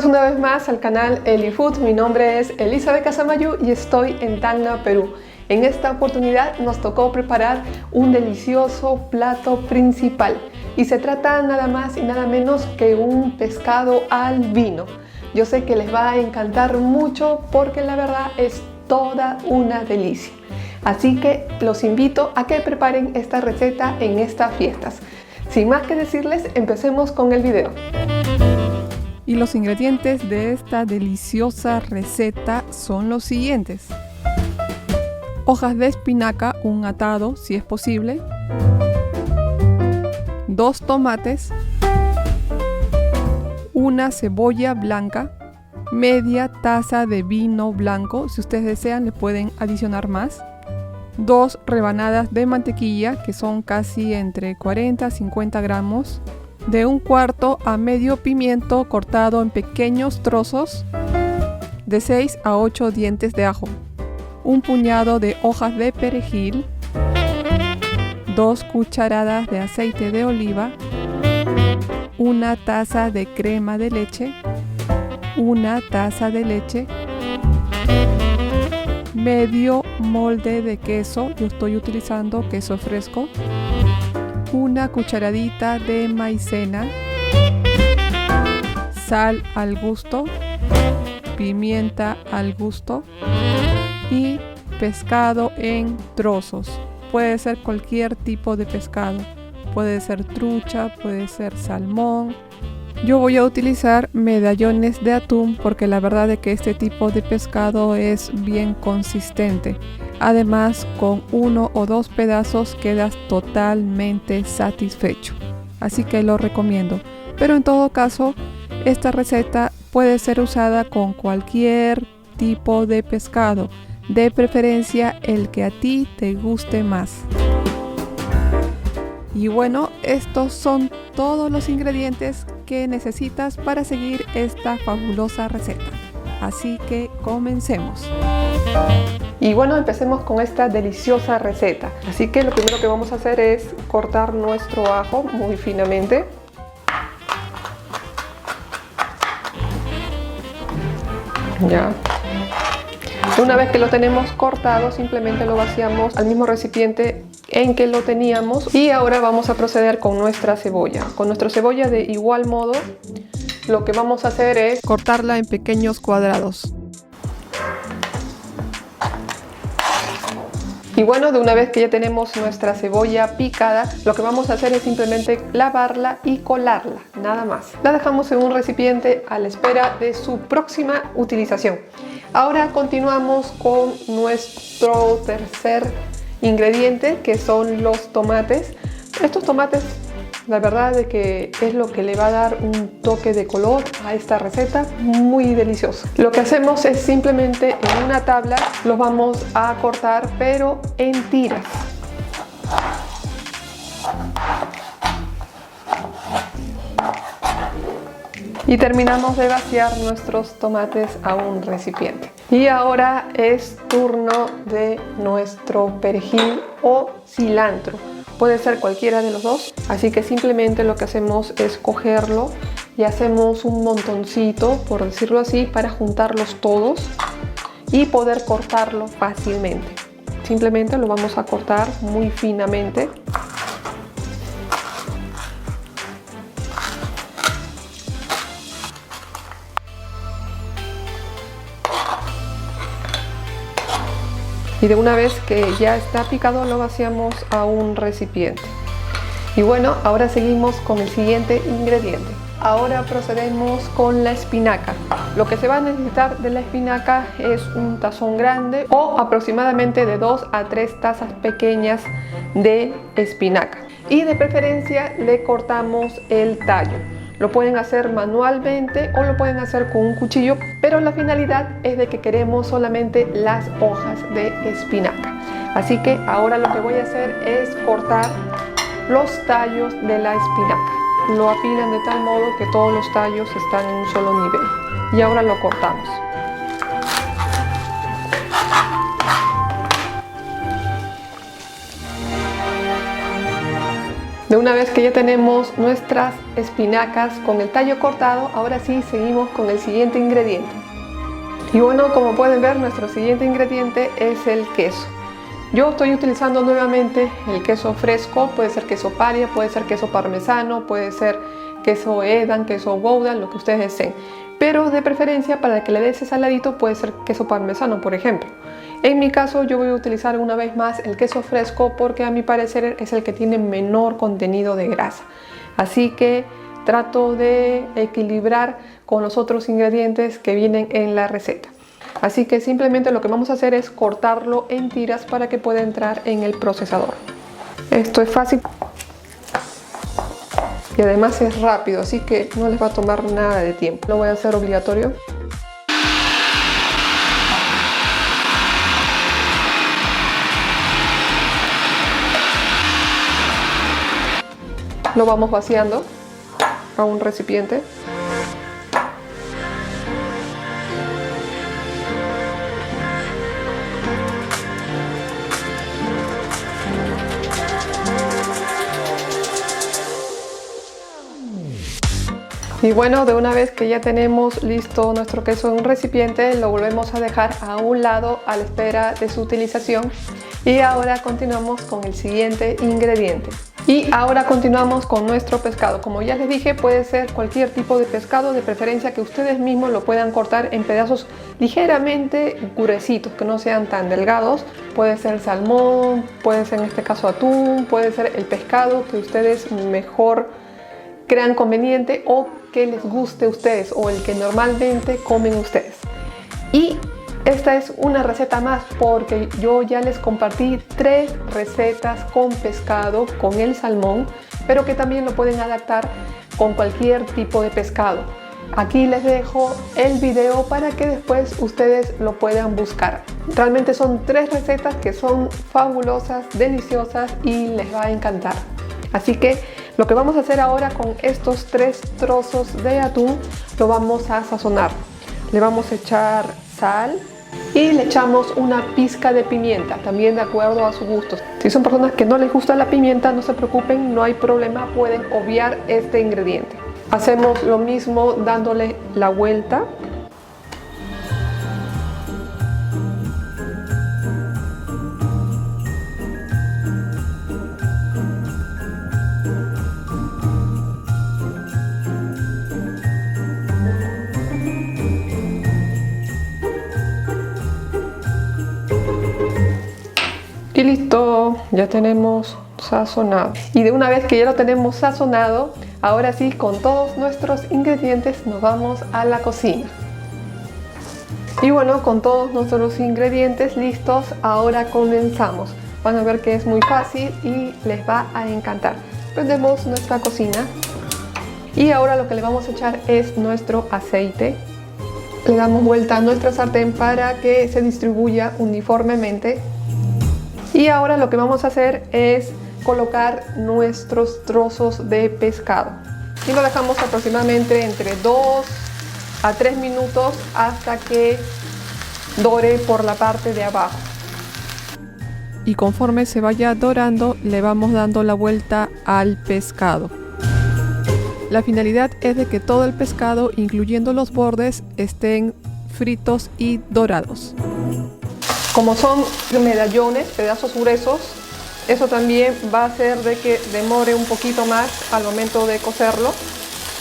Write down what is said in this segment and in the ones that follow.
Bienvenidos una vez más al canal Elifood. Mi nombre es Elizabeth Casamayu y estoy en Tacna, Perú. En esta oportunidad nos tocó preparar un delicioso plato principal y se trata nada más y nada menos que un pescado al vino. Yo sé que les va a encantar mucho porque la verdad es toda una delicia. Así que los invito a que preparen esta receta en estas fiestas. Sin más que decirles, empecemos con el video. Y los ingredientes de esta deliciosa receta son los siguientes: hojas de espinaca, un atado si es posible, 2 tomates, una cebolla blanca, media taza de vino blanco, si ustedes desean le pueden adicionar más, 2 rebanadas de mantequilla que son casi entre 40 a 50 gramos, de 1/4 a medio pimiento cortado en pequeños trozos, de 6 a 8 dientes de ajo, un puñado de hojas de perejil, 2 cucharadas de aceite de oliva, una taza de crema de leche, una taza de leche, medio molde de queso, yo estoy utilizando queso fresco, una cucharadita de maicena, sal al gusto, pimienta al gusto y pescado en trozos. Puede ser cualquier tipo de pescado, puede ser trucha, puede ser salmón. Yo voy a utilizar medallones de atún porque la verdad es que este tipo de pescado es bien consistente. Además, con 1 o 2 pedazos quedas totalmente satisfecho. Así que lo recomiendo. Pero en todo caso, esta receta puede ser usada con cualquier tipo de pescado. De preferencia el que a ti te guste más. Y bueno, estos son todos los ingredientes que necesitas para seguir esta fabulosa receta. Así que comencemos. Y bueno, empecemos con esta deliciosa receta. Así que lo primero que vamos a hacer es cortar nuestro ajo muy finamente. Ya. Una vez que lo tenemos cortado, simplemente lo vaciamos al mismo recipiente en que lo teníamos. Y ahora vamos a proceder con nuestra cebolla. Con nuestra cebolla de igual modo, lo que vamos a hacer es cortarla en pequeños cuadrados. Y bueno, de una vez que ya tenemos nuestra cebolla picada, lo que vamos a hacer es simplemente lavarla y colarla, nada más. La dejamos en un recipiente a la espera de su próxima utilización. Ahora continuamos con nuestro tercer ingrediente, que son los tomates. Estos tomates, la verdad es que es lo que le va a dar un toque de color a esta receta muy deliciosa. Lo que hacemos es simplemente en una tabla los vamos a cortar, pero en tiras. Y terminamos de vaciar nuestros tomates a un recipiente. Y ahora es turno de nuestro perejil o cilantro. Puede ser cualquiera de los dos, así que simplemente lo que hacemos es cogerlo y hacemos un montoncito, por decirlo así, para juntarlos todos y poder cortarlo fácilmente. Simplemente lo vamos a cortar muy finamente. Y de una vez que ya está picado lo vaciamos a un recipiente. Y bueno, ahora seguimos con el siguiente ingrediente. Ahora procedemos con la espinaca. Lo que se va a necesitar de la espinaca es un tazón grande o aproximadamente de 2 a 3 tazas pequeñas de espinaca. Y de preferencia le cortamos el tallo. Lo pueden hacer manualmente o lo pueden hacer con un cuchillo, pero la finalidad es de que queremos solamente las hojas de espinaca. Así que ahora lo que voy a hacer es cortar los tallos de la espinaca. Lo apilan de tal modo que todos los tallos están en un solo nivel. Y ahora lo cortamos. De una vez que ya tenemos nuestras espinacas con el tallo cortado, ahora sí seguimos con el siguiente ingrediente. Y bueno, como pueden ver, nuestro siguiente ingrediente es el queso. Yo estoy utilizando nuevamente el queso fresco, puede ser queso paria, puede ser queso parmesano, puede ser queso Edam, queso Gouda, lo que ustedes deseen. Pero de preferencia, para que le dé ese saladito, puede ser queso parmesano, por ejemplo. En mi caso, yo voy a utilizar una vez más el queso fresco porque a mi parecer es el que tiene menor contenido de grasa. Así que trato de equilibrar con los otros ingredientes que vienen en la receta. Así que simplemente lo que vamos a hacer es cortarlo en tiras para que pueda entrar en el procesador. Esto es fácil y además es rápido, así que no les va a tomar nada de tiempo. Lo voy a hacer obligatorio. Lo vamos vaciando a un recipiente. Y bueno, de una vez que ya tenemos listo nuestro queso en un recipiente, lo volvemos a dejar a un lado a la espera de su utilización. Y ahora continuamos con el siguiente ingrediente. Y ahora continuamos con nuestro pescado. Como ya les dije, puede ser cualquier tipo de pescado, de preferencia que ustedes mismos lo puedan cortar en pedazos ligeramente gruesitos, que no sean tan delgados. Puede ser salmón, puede ser en este caso atún, puede ser el pescado que ustedes mejor crean conveniente o que les guste a ustedes o el que normalmente comen ustedes. Y esta es una receta más porque yo ya les compartí 3 recetas con pescado, con el salmón, pero que también lo pueden adaptar con cualquier tipo de pescado. Aquí les dejo el video para que después ustedes lo puedan buscar. Realmente son 3 recetas que son fabulosas, deliciosas y les va a encantar. Así que lo que vamos a hacer ahora con estos 3 trozos de atún, lo vamos a sazonar. Le vamos a echar sal y le echamos una pizca de pimienta, también de acuerdo a su gusto. Si son personas que no les gusta la pimienta, no se preocupen, no hay problema, pueden obviar este ingrediente. Hacemos lo mismo dándole la vuelta. Y listo, ya tenemos sazonado. Y de una vez que ya lo tenemos sazonado, ahora sí, con todos nuestros ingredientes nos vamos a la cocina. Y bueno, con todos nuestros ingredientes listos, ahora comenzamos. Van a ver que es muy fácil y les va a encantar. Prendemos nuestra cocina y ahora lo que le vamos a echar es nuestro aceite. Le damos vuelta a nuestra sartén para que se distribuya uniformemente. Y ahora lo que vamos a hacer es colocar nuestros trozos de pescado. Y lo dejamos aproximadamente entre 2 a 3 minutos hasta que dore por la parte de abajo. Y conforme se vaya dorando, le vamos dando la vuelta al pescado. La finalidad es de que todo el pescado, incluyendo los bordes, estén fritos y dorados. Como son medallones, pedazos gruesos, eso también va a hacer de que demore un poquito más al momento de cocerlo,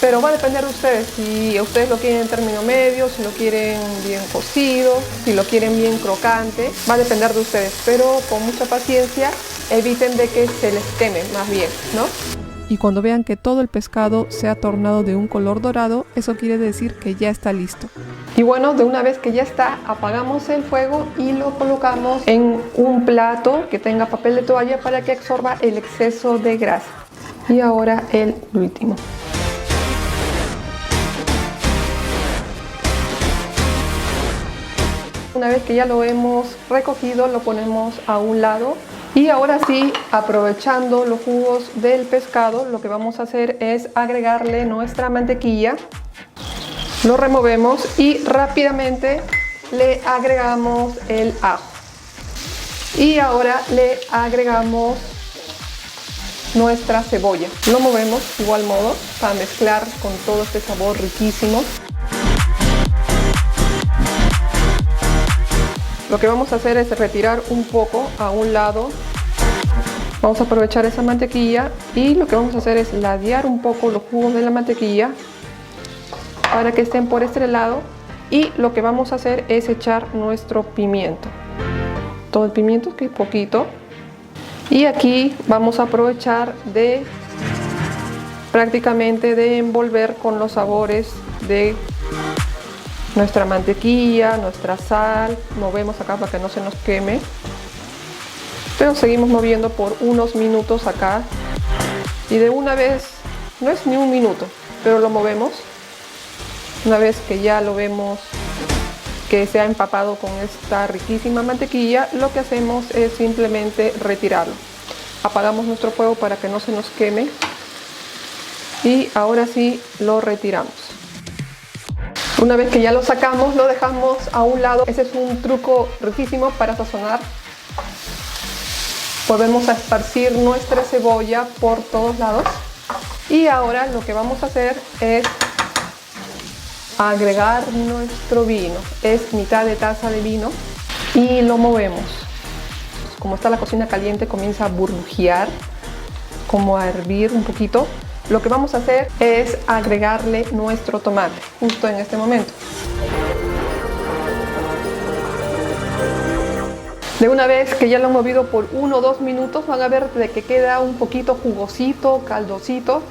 pero va a depender de ustedes. Si ustedes lo quieren en término medio, si lo quieren bien cocido, si lo quieren bien crocante, va a depender de ustedes, pero con mucha paciencia eviten de que se les queme más bien, ¿no? Y cuando vean que todo el pescado se ha tornado de un color dorado, eso quiere decir que ya está listo. Y bueno, de una vez que ya está, apagamos el fuego y lo colocamos en un plato que tenga papel de toalla para que absorba el exceso de grasa. Y ahora el último. Una vez que ya lo hemos recogido, lo ponemos a un lado. Y ahora sí, aprovechando los jugos del pescado, lo que vamos a hacer es agregarle nuestra mantequilla. Lo removemos y rápidamente le agregamos el ajo. Y ahora le agregamos nuestra cebolla. Lo movemos de igual modo para mezclar con todo este sabor riquísimo. Lo que vamos a hacer es retirar un poco a un lado. Vamos a aprovechar esa mantequilla y lo que vamos a hacer es ladear un poco los jugos de la mantequilla para que estén por este lado, y lo que vamos a hacer es echar nuestro pimiento. Todo el pimiento, que es poquito. Y aquí vamos a aprovechar de prácticamente de envolver con los sabores de nuestra mantequilla, nuestra sal. Movemos acá para que no se nos queme, pero seguimos moviendo por unos minutos acá, y de una vez, no es ni un minuto, pero lo movemos. Una vez que ya lo vemos que se ha empapado con esta riquísima mantequilla, lo que hacemos es simplemente retirarlo. Apagamos nuestro fuego para que no se nos queme y ahora sí lo retiramos. Una vez que ya lo sacamos, lo dejamos a un lado. Ese es un truco riquísimo para sazonar. Volvemos a esparcir nuestra cebolla por todos lados, y ahora lo que vamos a hacer es agregar nuestro vino. Es mitad de taza de vino y lo movemos. Como está la cocina caliente, comienza a burbujear, como a hervir un poquito. Lo que vamos a hacer es agregarle nuestro tomate justo en este momento. De una vez que ya lo han movido por 1 o 2 minutos, van a ver de que queda un poquito jugosito, caldosito.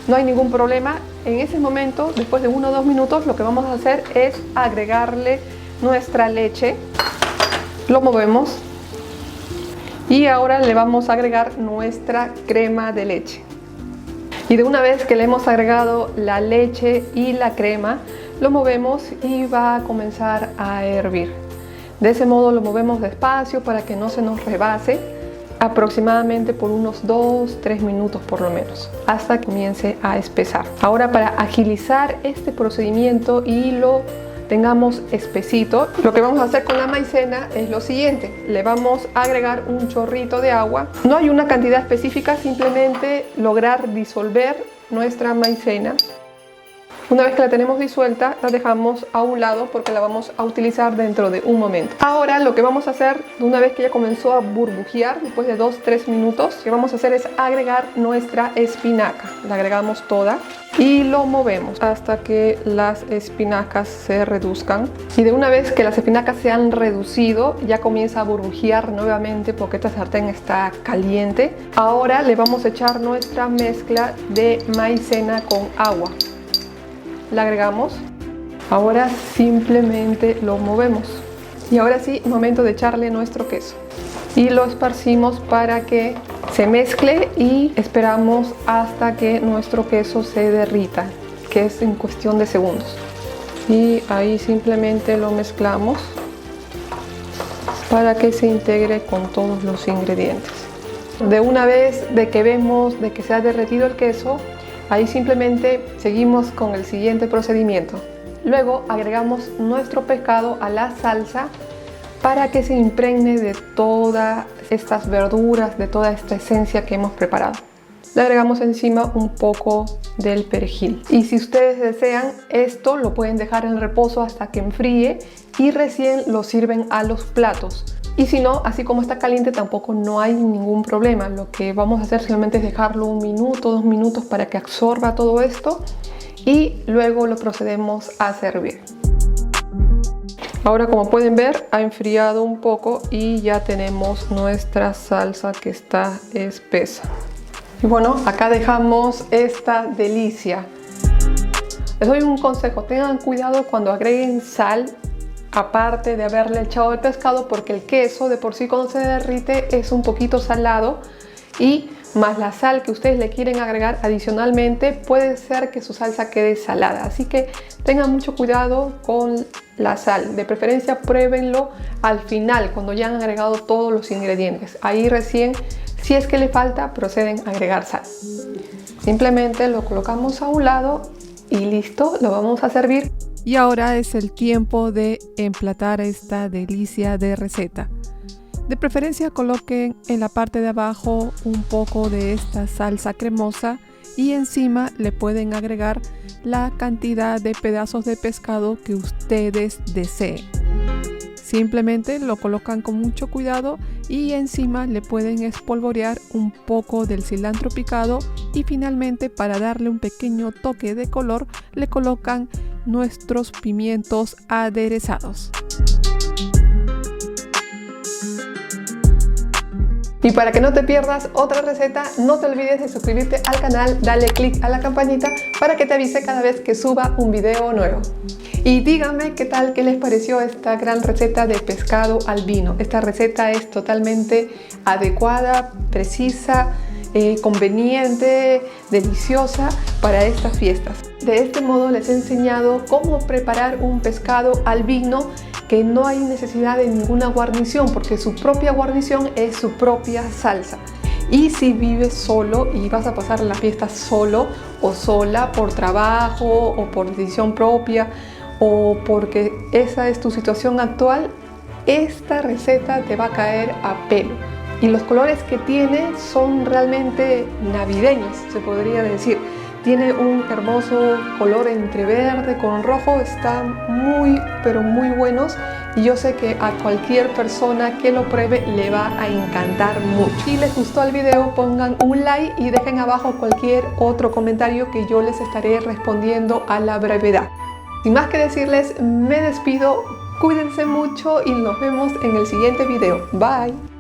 No hay ningún problema. En ese momento, después de 1 o 2 minutos, lo que vamos a hacer es agregarle nuestra leche. Lo movemos. Y ahora le vamos a agregar nuestra crema de leche. Y de una vez que le hemos agregado la leche y la crema, lo movemos y va a comenzar a hervir. De ese modo lo movemos despacio para que no se nos rebase, aproximadamente por unos 2-3 minutos por lo menos, hasta que comience a espesar. Ahora, para agilizar este procedimiento y lo tengamos espesito, lo que vamos a hacer con la maicena es lo siguiente: le vamos a agregar un chorrito de agua. No hay una cantidad específica, simplemente lograr disolver nuestra maicena. Una vez que la tenemos disuelta, la dejamos a un lado porque la vamos a utilizar dentro de un momento. Ahora lo que vamos a hacer, una vez que ya comenzó a burbujear, después de 2-3 minutos, lo que vamos a hacer es agregar nuestra espinaca. La agregamos toda y lo movemos hasta que las espinacas se reduzcan. Y de una vez que las espinacas se han reducido, ya comienza a burbujear nuevamente porque esta sartén está caliente. Ahora le vamos a echar nuestra mezcla de maicena con agua. La agregamos. Ahora simplemente lo movemos. Y ahora sí, momento de echarle nuestro queso. Y lo esparcimos para que se mezcle y esperamos hasta que nuestro queso se derrita, que es en cuestión de segundos. Y ahí simplemente lo mezclamos para que se integre con todos los ingredientes. De una vez de que vemos de que se ha derretido el queso, ahí simplemente seguimos con el siguiente procedimiento. Luego agregamos nuestro pescado a la salsa para que se impregne de todas estas verduras, de toda esta esencia que hemos preparado. Le agregamos encima un poco del perejil. Y si ustedes desean, esto lo pueden dejar en reposo hasta que enfríe y recién lo sirven a los platos. Y si no, así como está caliente, tampoco no hay ningún problema. Lo que vamos a hacer simplemente es dejarlo 1 minuto, 2 minutos para que absorba todo esto y luego lo procedemos a servir. Ahora, como pueden ver, ha enfriado un poco y ya tenemos nuestra salsa que está espesa. Y bueno, acá dejamos esta delicia. Les doy un consejo: tengan cuidado cuando agreguen sal, aparte de haberle echado el pescado, porque el queso de por sí cuando se derrite es un poquito salado, y más la sal que ustedes le quieren agregar adicionalmente, puede ser que su salsa quede salada. Así que tengan mucho cuidado con la sal. De preferencia pruébenlo al final, cuando ya han agregado todos los ingredientes. Ahí recién, si es que le falta, proceden a agregar sal. Simplemente lo colocamos a un lado y listo, lo vamos a servir. Y ahora es el tiempo de emplatar esta delicia de receta. De preferencia coloquen en la parte de abajo un poco de esta salsa cremosa y encima le pueden agregar la cantidad de pedazos de pescado que ustedes deseen. Simplemente lo colocan con mucho cuidado y encima le pueden espolvorear un poco del cilantro picado y finalmente, para darle un pequeño toque de color, le colocan nuestros pimientos aderezados. Y para que no te pierdas otra receta, no te olvides de suscribirte al canal, dale click a la campanita para que te avise cada vez que suba un video nuevo. Y díganme qué tal, qué les pareció esta gran receta de pescado al vino. Esta receta es totalmente adecuada, precisa, conveniente, deliciosa para estas fiestas. De este modo les he enseñado cómo preparar un pescado al vino que no hay necesidad de ninguna guarnición, porque su propia guarnición es su propia salsa. Y si vives solo y vas a pasar la fiesta solo o sola por trabajo o por decisión propia o porque esa es tu situación actual, esta receta te va a caer a pelo. Y los colores que tiene son realmente navideños, se podría decir. Tiene un hermoso color entre verde con rojo, están muy pero muy buenos y yo sé que a cualquier persona que lo pruebe le va a encantar mucho. Si les gustó el video, pongan un like y dejen abajo cualquier otro comentario que yo les estaré respondiendo a la brevedad. Sin más que decirles, me despido, cuídense mucho y nos vemos en el siguiente video. Bye.